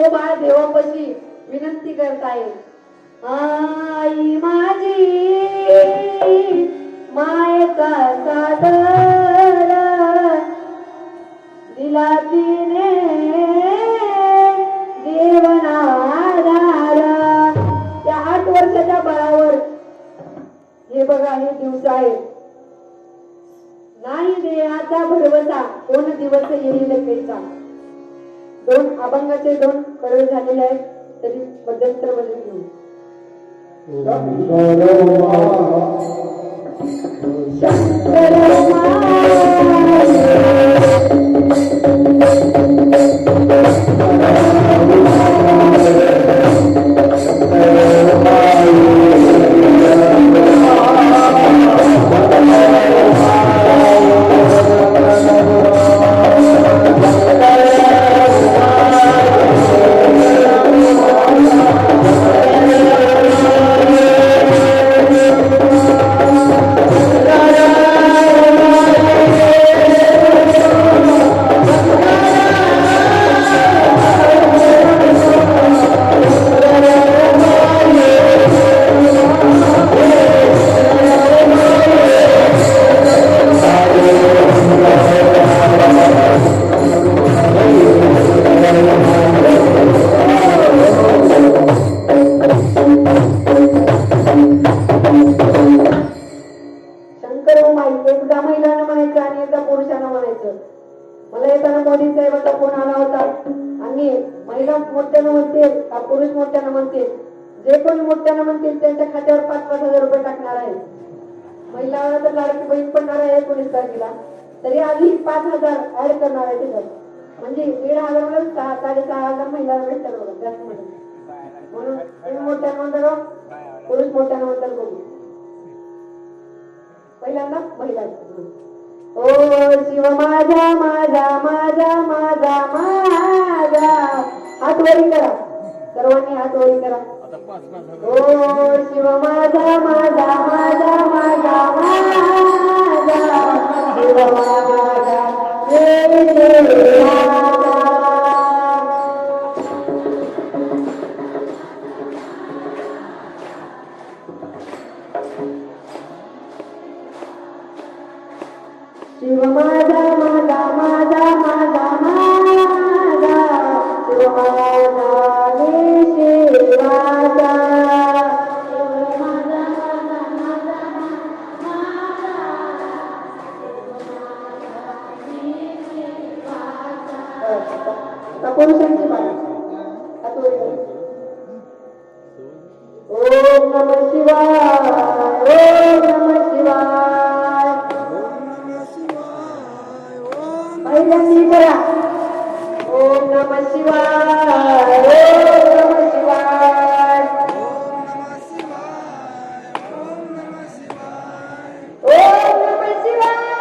देव बाळ देवापाशी विनंती करताय, आई माझी मायेचा सागर दिला तिने देवनादार. त्या 8 वर्षाच्या बाळावर हे बघा हे दिवस आहे. नाही देहाचा भरवसा कोण दिवस येईल कैसा. 2 अभंगाचे 2 कडवे झालेले आहेत तरी मध्यंतर मध्ये घेऊ. एकदा महिलांना म्हणायचं आणि एकदा पुरुषांना म्हणायचं. मला येताना मोदी साहेबांचा फोन आला होता आणि महिला मोठ्यानं म्हणतील का पुरुष मोठ्यानं म्हणतील, जे कोणी मोठ्यानं म्हणतील त्यांच्या खात्यावर 5-5 हजार रुपये टाकणार आहे. महिलांना तर लाडकी बहीण पडणार आहे 19 तारखेला, तरी आधी 5,000 ऍड करणार आहे त्याच्यात. म्हणजे 1,500 मध्ये 6,500 महिलांना भेटतात बघा जास्त मध्ये. म्हणून तुम्ही मोठ्यानं म्हणता पुरुष मोठ्यानं म्हणतात बघू. पहिल्यांदा महिला. ओ शिव माझा माझा माझा माझा माझा. हात वरी करा सर्वांनी, हात वरी करा. ओ शिव माझा माझा माझा माझा माझा शिव माझा शिव माझा माझा माझा माझा माझा शिव माझा शिवाचा. पुरुषांची बाई. ओम नमः शिवाय, ओम नमः शिवाय. पहिल्यांदी करा ओम नमः शिवाय, ओम नमः शिवाय, ओम नमः शिवाय, ओम नमः शिवाय, ओम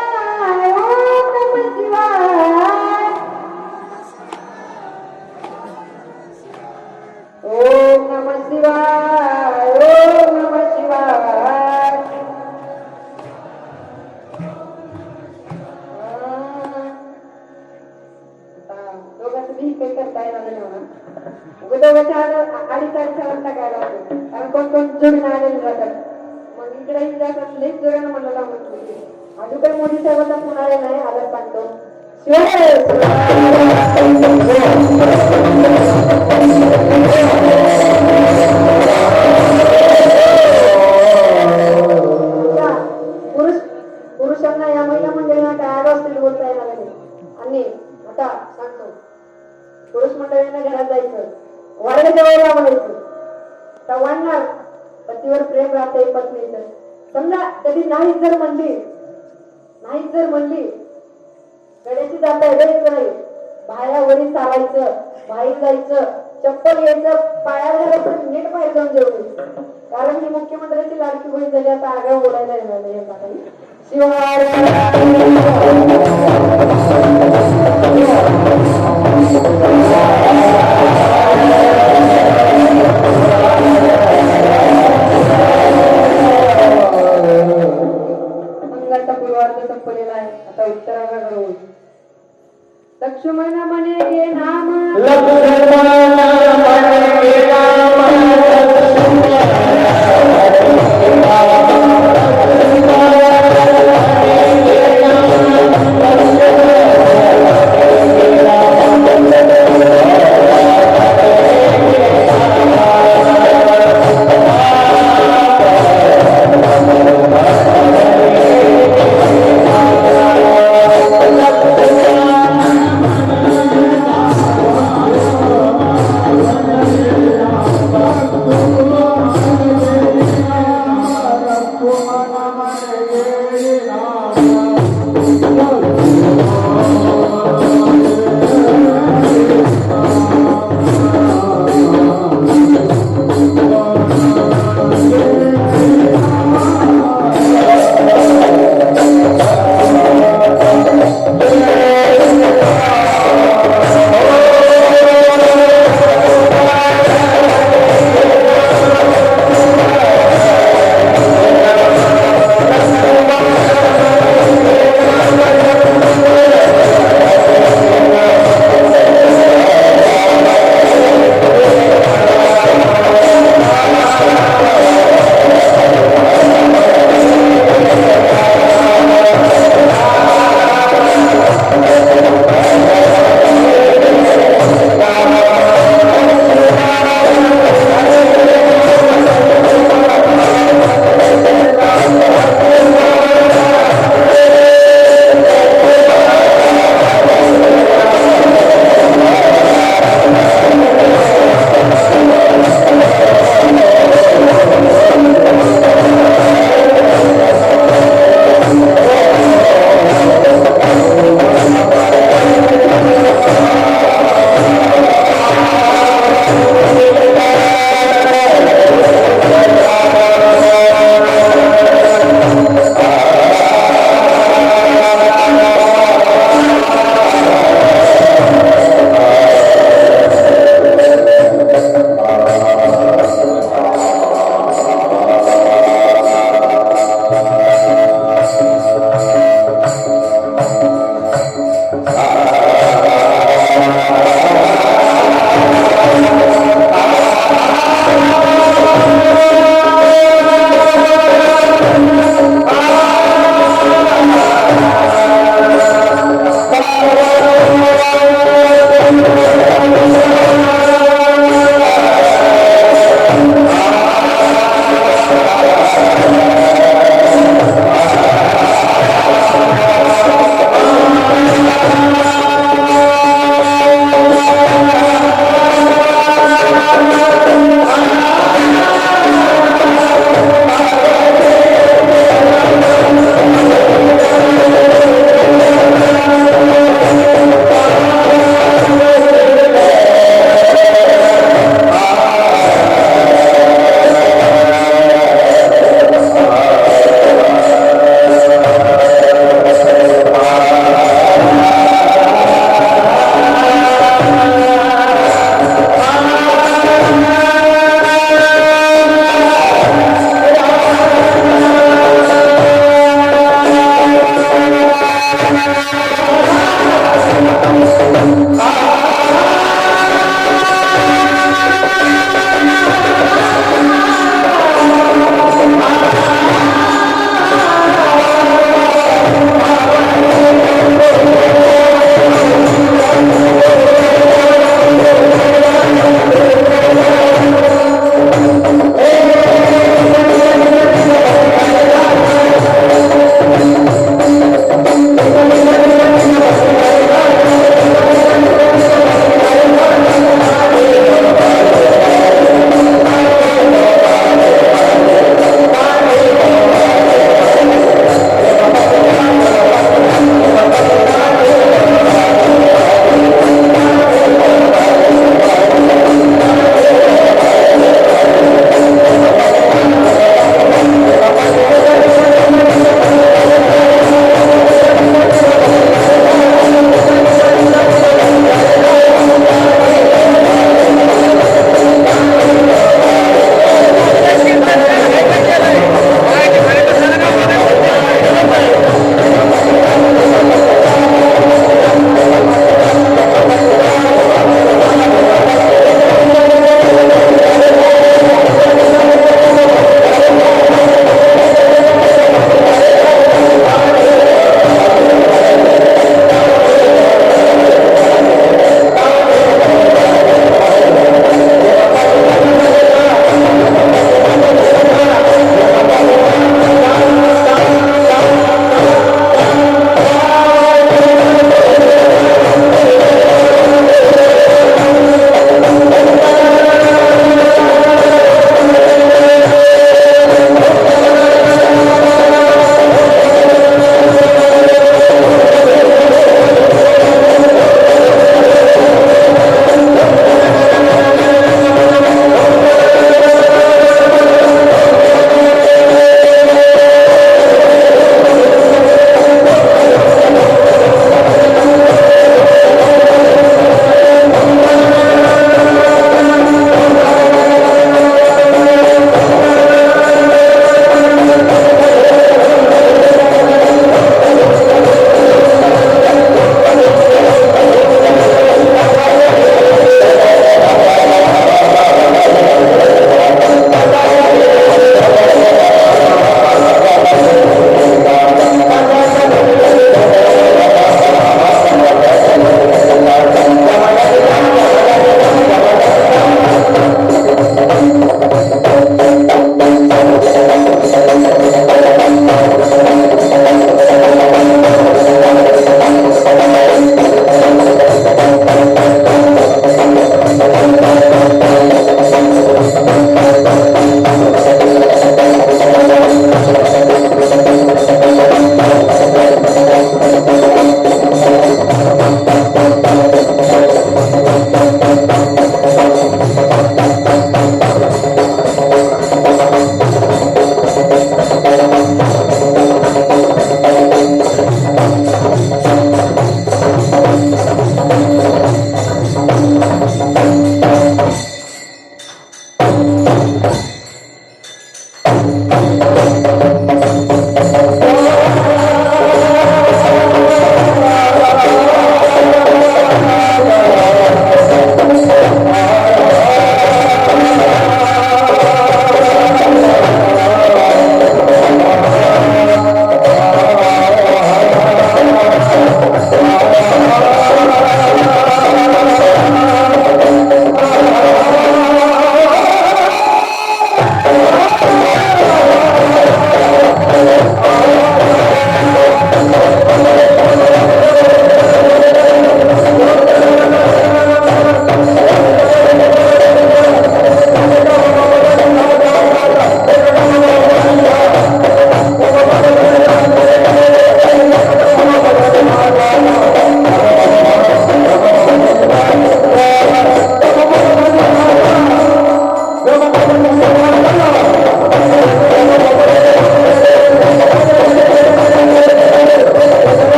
नमः शिवाय, ओम नमः शिवाय, ओम नमः शिवाय. दोघांचं बी काही करता येणार नाही म्हणा. दोघांच्या 2:30 वाजता काय लागतो, कारण कोण कोण जोडून आलेले जातात. मग इकडे जातात लेट जोड्यानं म्हणलं लावून. अजून काही मोदी साहेबांचा फोन आले नाही, आला सांगतो. पुरुषांना या महिला मंडळींना काय अवस्थेत बोलता येणार नाही. आणि आता सांगतो, पुरुष मंडळींना घरात जायचं, वाढण्याच्या वेळेला म्हणायचं वाढणार पतीवर प्रेम राहते पत्नीचं. समजा कधी नाहीच जर म्हणली गड्याची जाता यायचं नाही, बाहेरवरी चालायचं, बाहेर जायचं, चप्पल घ्यायचं, पायाला घालायचं, नीट बाहेर जाऊन जेवण. कारण ही मुख्यमंत्र्याची लाडकी बहीण झाली, आता आगाऊ बोलायला येणार नाही. शिवाय मंगलचा पूर्वार्ध संपलेला आहे. आता उत्तरार्ध. लक्ष्मण म्हणे नाम लक्ष्मण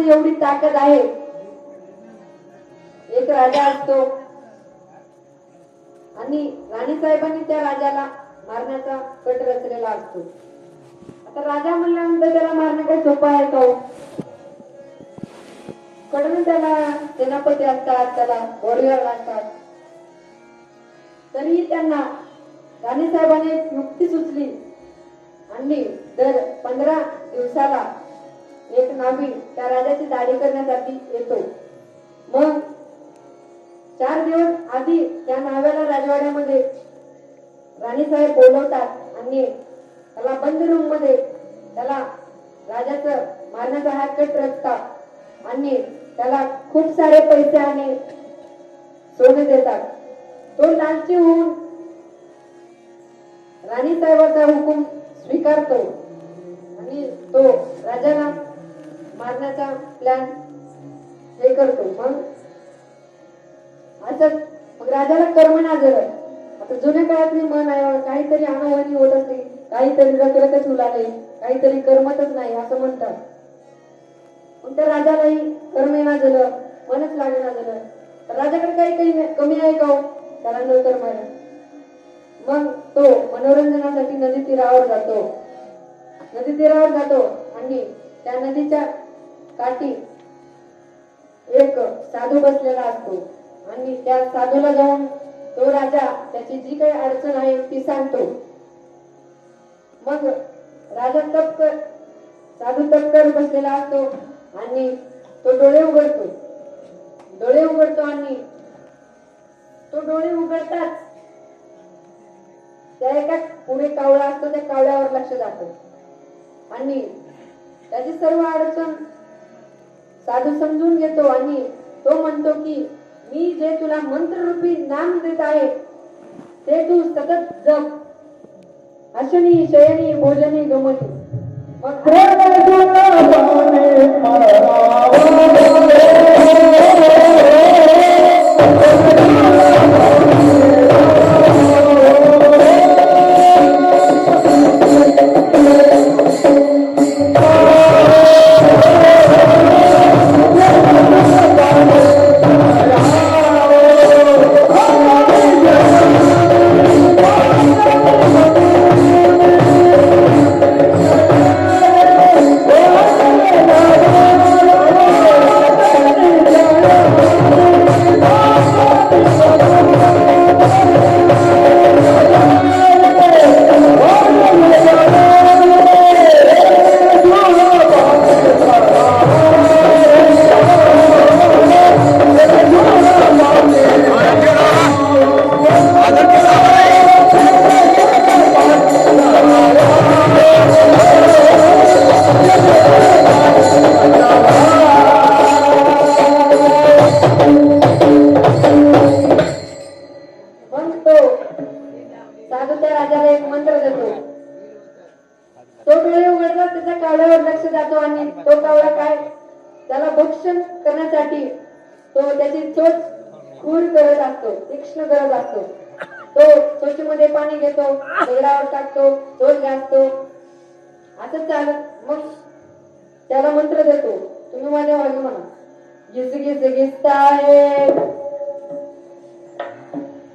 नावामध्ये एवढी ताकद आहे. एक राजा असतो आणि राणीसाहेबांनी त्या राजाला मारण्याचा कट रचलेला असतो. आता राजा म्हणल्यानंतर त्याला मारणं काही सोपं आहे का? कडून त्याला सेनापती असतात, त्याला वॉरियर असतात. तरीही त्यांना राणीसाहेबांनी एक युक्ती सुचली आणि दर 15 दिवसाला एक नावी त्या राजाची दाढी करण्यासाठी येतो. मग 4 दिवस आधी त्या नाव्याला राजवाड्यामध्ये राणीसाहेब बोलवतात आणि त्याला बंद रूम मध्ये त्याला राजाचं मारण्याचा हा कट रचतात आणि त्याला खूप सारे पैसे आणि सोने देतात. तो लालची होऊन राणीसाहेबाचा हुकूम स्वीकारतो आणि तो राजाला मारण्याचा प्लॅन हे करतो. मग राजाला कर्मणा जर आता जुन्या काळातली म्हण आहे, काहीतरी अनहोनी होत असते, काहीतरी रखरखच उलाले, काहीतरी करमतच नाही असं म्हणतात. पण त्या राजालाही कर्मेना झालं, मनच लागेना झालं. राजाकडे काही कमी आहे का? त्याला न कर्मायला. मग तो मनोरंजनासाठी नदी तीरावर जातो आणि त्या नदीच्या काठी एक साधू बसलेला असतो आणि त्या साधूला जाऊन तो राजा त्याची जी काही अडचण आहे ती सांगतो. मग राजा साधू तपकर बसलेला असतो आणि तो डोळे उघडतो आणि तो डोळे उघडताच त्या एका पुढे कावळा असतो, त्या कावळ्यावर लक्ष जातं आणि त्याची सर्व अडचण साधू समजून घेतो आणि तो म्हणतो की मी जे तुला मंत्ररूपी नाम देत आहे ते तू सतत जप. अशनी शयनी भोजनी गमनी. मग साधू त्या राजाला एक मंत्र देतो. तो डोळे उघडला, त्याच्या कावळ्यावर लक्ष जातो आणि तो कावळा काय त्याला भक्षण करण्यासाठी तो त्याची चोच खूर करत असतो, तीक्ष्ण करत असतो. तो चोचीमध्ये पाणी घेतो, दगडावर टाकतो, चोच घासतो. असं चालत मग त्याला मंत्र देतो. तुम्ही माझ्या मागे म्हणा, घिस घिस घिसता है,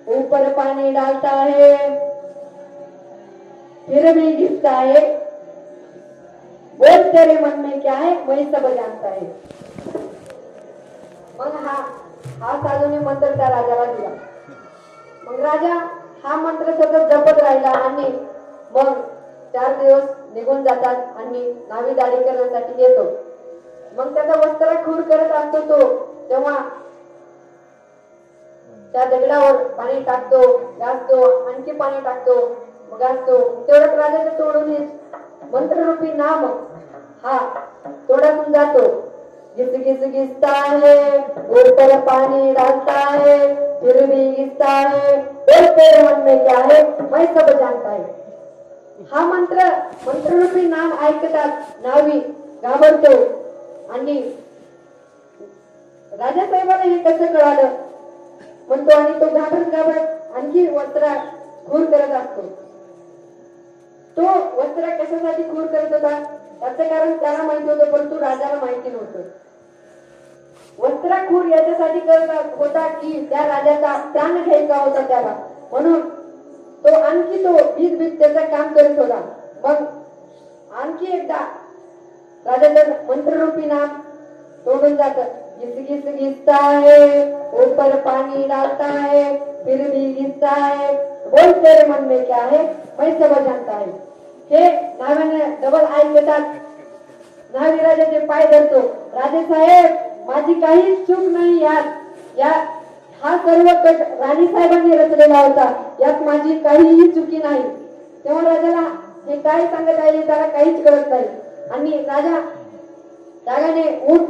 ऊपर पानी डालता है, फिर भी घिसता है, बोल तेरे मन में क्या है वही सब जानता है. मग हा साधूने मंत्र त्या राजाला दिला. मग राजा हा मंत्र सतत जपत राहिला आणि मग 4 दिवस निघून जातात आणि नावी दाढी करण्यासाठी येतो. मग त्याचा वस्त्र खूर करत असतो तो, तेव्हा त्या दगडावर पाणी टाकतो, घासतो, आणखी पाणी टाकतो, मग घासतो. तेवढ्यात राजाच्या तोडून मंत्ररूपी नाम हा तोडातून जातो. घिस घिस घिसता है, ऊपर पानी डालता है, फिर भी घिसता है, बोल तेरे मन में क्या है मैं सब जानता है. हा मंत्ररूपी नाम ऐकतात नावी घाबरतो आणि राजासाहेबाला हे कसं कळालं म्हणतो आणि तो घाबरत आणखी वस्त्र खूर करत असतो. तो वस्त्र कशासाठी खूर करत होता त्याचं कारण त्याला माहिती होतं, परंतु राजाला माहिती नव्हतं. वस्त्रखोर याच्यासाठी करत होता की त्या राजाचा प्राण घ्यायचा होता त्याला, म्हणून तो आणखी तो भीत त्याचं काम करत होता. मग आणखी एकदा राजाचं मंत्ररूपी नाम तोडून जात. घिस घिस घिसता है ऊपर पानी डालता है फिर भी घिसता है बोल तेरे मन में क्या है मैं सब जानता है. हे नावाने डबल आय घेतात. न्हावी राजाचे पाय धरतो. राजे साहेब, माझी काहीच चूक नाही या हा सर्व कट राणी साहेबांनी रचलेला होता. यात माझी काहीही चुकी नाही. तेव्हा राजाला हे काय सांगत आहे त्याला काहीच कळत नाही. आणि राजा रागाने उठ,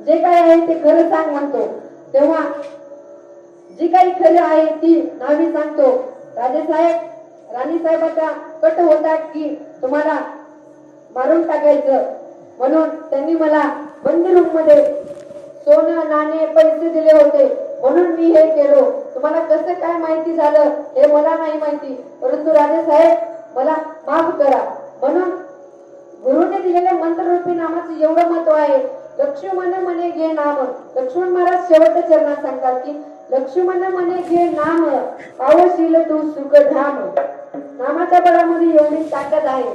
जे काय आहे ते खरं सांग म्हणतो. तेव्हा जी काही खरं आहे ती न्हावी सांगतो. राजे साहेब, राणी साहेबाचा कट होता की तुम्हाला मारून टाकायचं, म्हणून त्यांनी मला बंद रूम मध्ये सोनं नाणे पैसे दिले होते, म्हणून मी हे केलो. तुम्हाला कसं काय माहिती झालं हे मला नाही माहिती, परंतु राजे साहेब मला माफ करा. म्हणून गुरुने दिलेल्या मंत्ररूपी नामाचं एवढं महत्व आहे. लक्ष्मण म्हणे घे नाम. लक्ष्मण महाराज शेवटच्या चरणात सांगतात की लक्ष्मण म्हणे घे नाम पावशील तू सुखधाम. नामाच्या बळामध्ये एवढी ताकद आहे.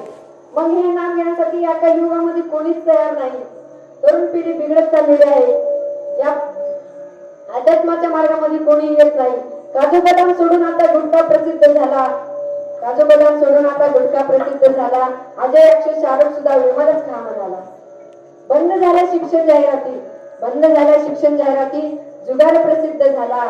मग हे नाम घेण्यासाठी या काही युगामध्ये कोणीच तयार नाही. तरुण पिढी बिघडत चाललेली आहे. या अध्यात्माच्या मार्गामध्ये कोणी येत नाही. काजू बदाम सोडून आता गुटखा प्रसिद्ध झाला. काजू बदाम सोडून आता गुटखा प्रसिद्ध झाला. अजय अक्षय शाहरुख सुद्धा विमानच खा म्हणाला. बंद झाल्या शिक्षण जाहिराती. बंद झाल्या शिक्षण जाहिराती. जुगार प्रसिद्ध झाला.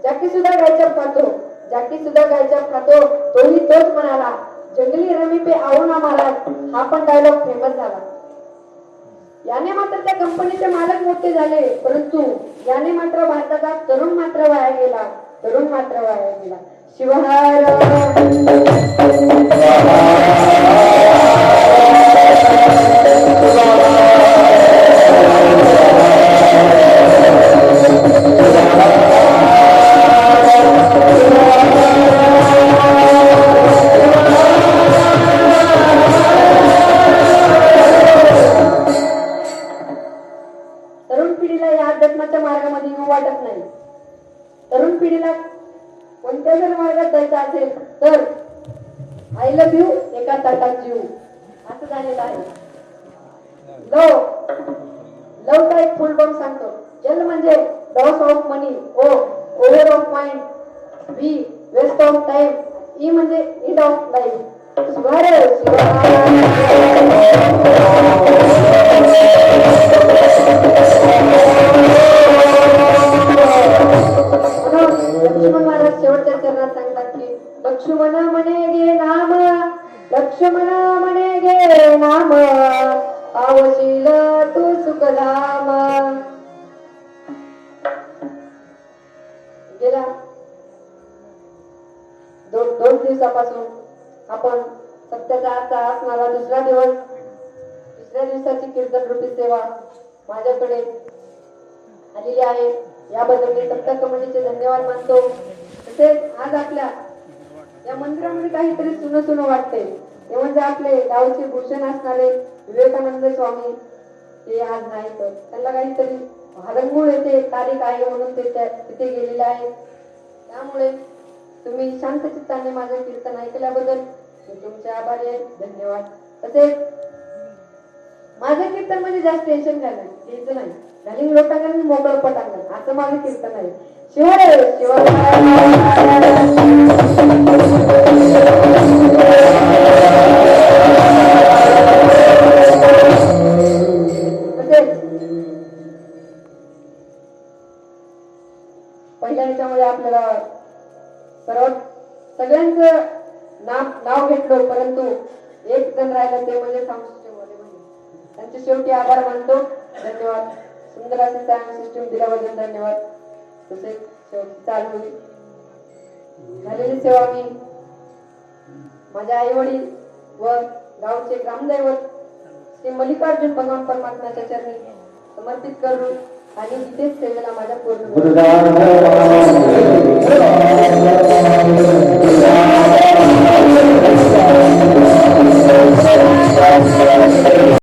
जाकी सुद्धा गायच्या खातो. जाकी सुद्धा गायच्या खातो. तोही तोच म्हणाला. जंगली रमी पे आओ ना महाराज हा पण डायलॉग फेमस झाला. याने मात्र त्या कंपनीचे मालक मोठे झाले, परंतु याने मात्र भारताचा तरुण मात्र वाया गेला. तरुण मात्र वाया गेला. शिवहार मार्गामध्ये येऊ वाटत नाही. तरुण पिढीला कोणत्या जर मार्गात जायचं असेल तर आय लव्ह यू एका ताटात जीव असं झालेलं आहे. लवचा एक फुल फॉर्म सांगतो. एल म्हणजे loss of money, O over of mind, B waste of time, E म्हणजे end of life. Laxman Maharaj शेवटच्या चरणात सांगतात की लक्ष्मण म्हणे घे नाम. लक्ष्मण म्हणे घे नाम पावशील तू सुखधाम. गेल्या दोन दिवसापासून आपण सत्याचा आजचा असणारा दुसरा दिवस, दुसऱ्या दिवसाची कीर्तन रूपी सेवा माझ्याकडे आलेली आहे. याबद्दल मी सप्ता कमिटीचे धन्यवाद मानतो. तसेच आज आपल्या या मंदिरामध्ये काहीतरी सुन सुन वाटते. ते म्हणजे आपले गावचे भूषण असणारे विवेकानंद स्वामी ते आज नाही, तर त्यांना काहीतरी हरंगूळ येते तारीख आहे म्हणून ते तिथे गेलेले आहेत. त्यामुळे तुम्ही शांत चित्ताने माझे कीर्तन ऐकल्याबद्दल मी तुमचे आभारी आहे. धन्यवाद. तसेच माझे कीर्तन म्हणजे जास्त टेन्शन घ्यायचं नाही. घालीन लोटांगण मोकळं पटांगण असं माझं कीर्तन आहे. शिवाय शिवाय पहिल्या ह्याच्यामध्ये आपल्याला सगळ्यांचं नाव घेतलं, परंतु एक जण राहिलं ते म्हणजे त्यांचे शेवटी आभार मानतो. धन्यवाद. सुंदर असे सायन्स सिस्टीम दिल्याबद्दल धन्यवाद. तसेच शेवटी चालू झालेली सेवा मी माझ्या आई वडील व गावचे ग्रामदैवत श्री मल्लिकार्जुन भगवान परमात्म्याच्या चरणी समर्पित करून आणि इथेच सेवेला माझ्या पूर्ण